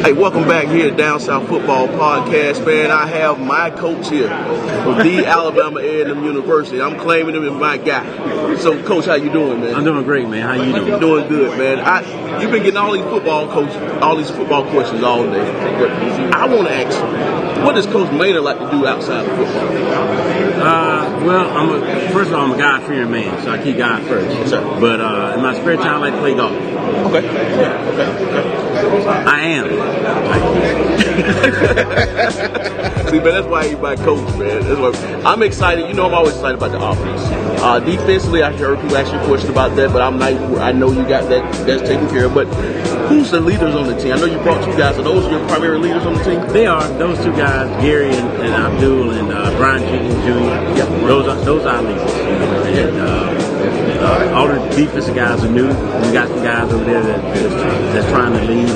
Hey, welcome back here at Down South Football Podcast, man. I have my coach here from the Alabama A&M University. I'm claiming him as my guy. So, Coach, how you doing, man? I'm doing great, man. How you doing? Doing good, man. You've been getting all these football questions all day. But I want to ask you, what does Coach Maynor like to do outside of football? Well, first of all, I'm a God-fearing man, so I keep God first. Yes, sir. But in my spare time, I like to play golf. Okay. I am. See, man, that's why he's my coach, man. That's why I'm excited. You know, I'm always excited about the offense. Defensively, I heard people ask you a question about that, but I know you got that's taken care of. But who's the leaders on the team? I know you brought 2 guys. Are those your primary leaders on the team? They are. Those 2 guys, Gary and Abdul and Brian Jenkins Jr. Yeah. Those are our leaders. And all the defensive guys are new. We got some guys over there that's trying to lead,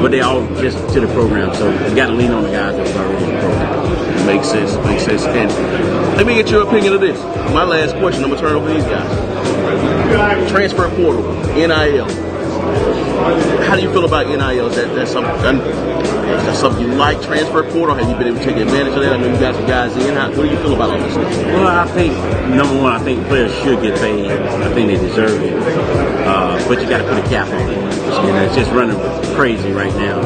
but they all just to the program. So you got to lean on the guys that are already in the program. Makes sense. And let me get your opinion of this. My last question. I'm gonna turn it over to these guys. Transfer portal, NIL. How do you feel about NIL? Is that something you like, transfer portal? Have you been able to take advantage of that? I know you got some guys in. What do you feel about all this stuff? Well, I think, number one, I think players should get paid. I think they deserve it. But you got to put a cap on it. And it's just running crazy right now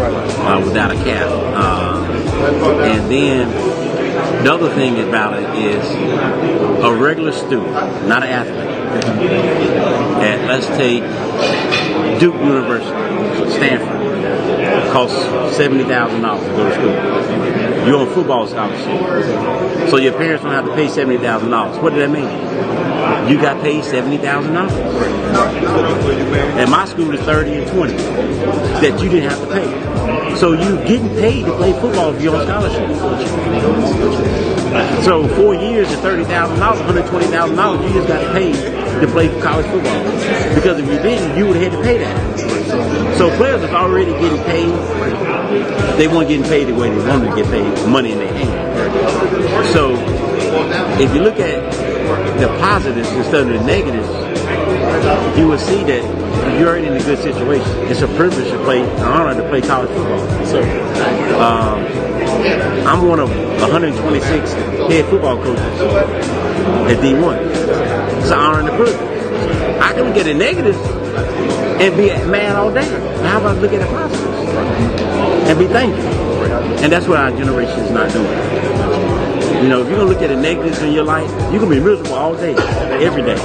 without a cap. And then the other thing about it is a regular student, not an athlete. And let's take Duke University, Stanford. Costs $70,000 to go to school. You're on football scholarship, so your parents don't have to pay $70,000. What did that mean? You got paid $70,000. And my school is 30 and 20 that you didn't have to pay. So you're getting paid to play football if you're on scholarship. So 4 years at $30,000, $120,000, you just got paid to play college football. Because if you didn't, you would have had to pay that. So players are already getting paid. They weren't getting paid the way they wanted to get paid, money in their hand. So if you look at the positives instead of the negatives, you will see that you're already in a good situation. It's a privilege to play, an honor to play college football. So I'm one of 126 head football coaches at D1. It's an honor and a privilege. I can look at the negatives and be mad all day. How about look at the positives and be thankful? And that's what our generation is not doing. You know, if you're going to look at the negatives in your life, you're going to be miserable all day, every day,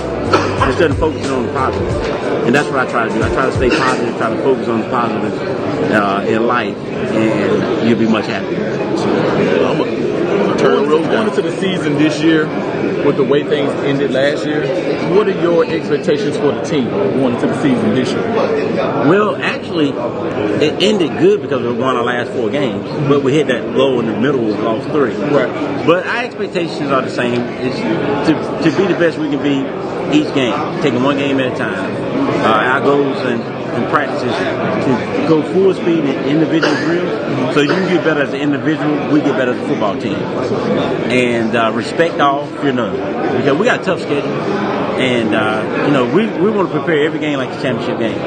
instead of focusing on the positives. And that's what I try to do. I try to stay positive, try to focus on the positives in life, and you'll be much happier. Going into the season this year, with the way things ended last year, what are your expectations for the team going into the season this year? Well, actually, it ended good because we won our last 4 games, but we hit that low in the middle, we lost 3. Right. But our expectations are the same: is to be the best we can be each game, taking one game at a time. Our goals and practices to go full speed in individual drills, so you get better as an individual, we get better as a football team. And respect all, fear none, because we got a tough schedule, and we want to prepare every game like a championship game,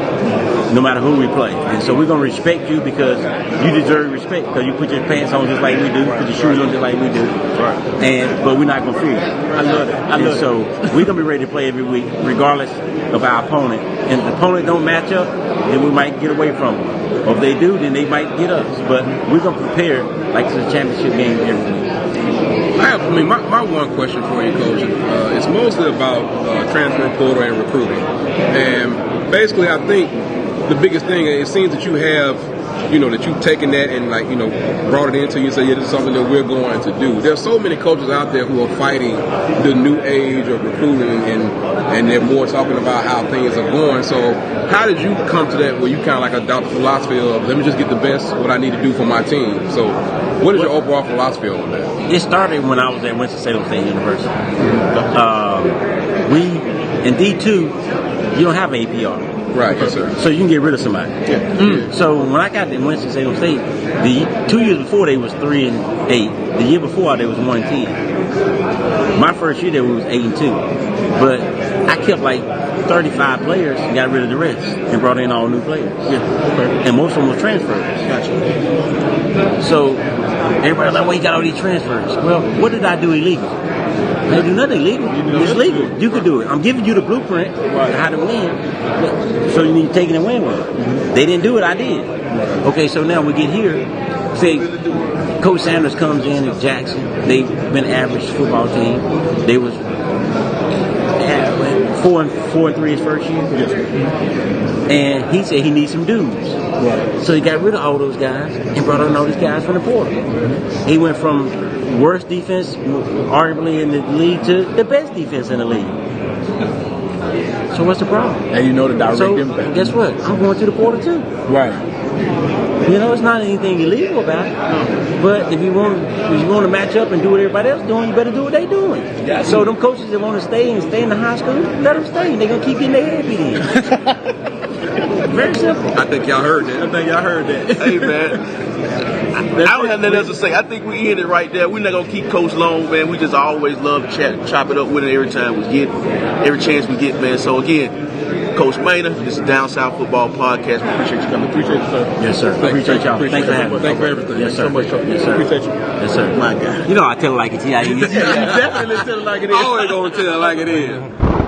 no matter who we play. And so we're going to respect you because you deserve respect, because you put your pants on just like we do, put your shoes on just like we do. Right. But we're not going to fear you. I love it. So we're going to be ready to play every week, regardless of our opponent. And if the opponent don't match up, then we might get away from them. Or if they do, then they might get us. But we're going to prepare like it's a championship game every week. My one question for you, Coach, it's mostly about transfer portal and recruiting. And basically, I think the biggest thing, it seems that you have, that you've taken that and brought it into you and said, yeah, this is something that we're going to do. There's so many coaches out there who are fighting the new age of recruiting and they're more talking about how things are going. So how did you come to that where you kind of like adopt the philosophy of let me just get the best what I need to do for my team? So what is your overall philosophy on that? It started when I was at Winston-Salem State University. In D2, you don't have an APR. Right, yes, sir. So you can get rid of somebody. Yeah. So when I got to Winston-Salem State, the 2 years before they was 3-8. The year before they was 1-10. My first year there we was 8-2. But I kept like 35 players and got rid of the rest and brought in all new players. Yeah. And most of them were transfers. Gotcha. So everybody's like, well, you got all these transfers. Well, what did I do illegal? I didn't do nothing illegal. It's legal. You could do it. I'm giving you the blueprint how to win. So you need to take it and win with it. They didn't do it. I did. Okay, so now we get here. Say, Coach Sanders comes in at Jackson. They've been an average football team. They was 4-3 his first year. And he said he needs some dudes. Right. So he got rid of all those guys and brought in all these guys from the portal. He went from worst defense, arguably in the league, to the best defense in the league. So what's the problem? And you know the direct So impact. guess what? I'm going to the portal too. Right. You know, it's not anything illegal about it. But if you want to match up and do what everybody else doing, you better do what they doing. Yeah. So them coaches that want to stay in the high school, let them stay. They're gonna keep getting their head beat in. Very simple. I think y'all heard that. Hey, man. I don't have nothing else to say. I think we end it right there. We're not going to keep Coach long, man. We just always love to chop it up with it every time we get, every chance we get, man. So, again, Coach Maynor, this is Down South Football Podcast. We appreciate you coming. Appreciate you, sir. Yes, sir. Appreciate y'all. Thanks for having me. Thank you for everything. Yes, sir. So much, sir. Yes, sir. Appreciate you. Yes, sir. My God. You know I tell it like it's You definitely tell it like it is. Always gonna tell it like it is.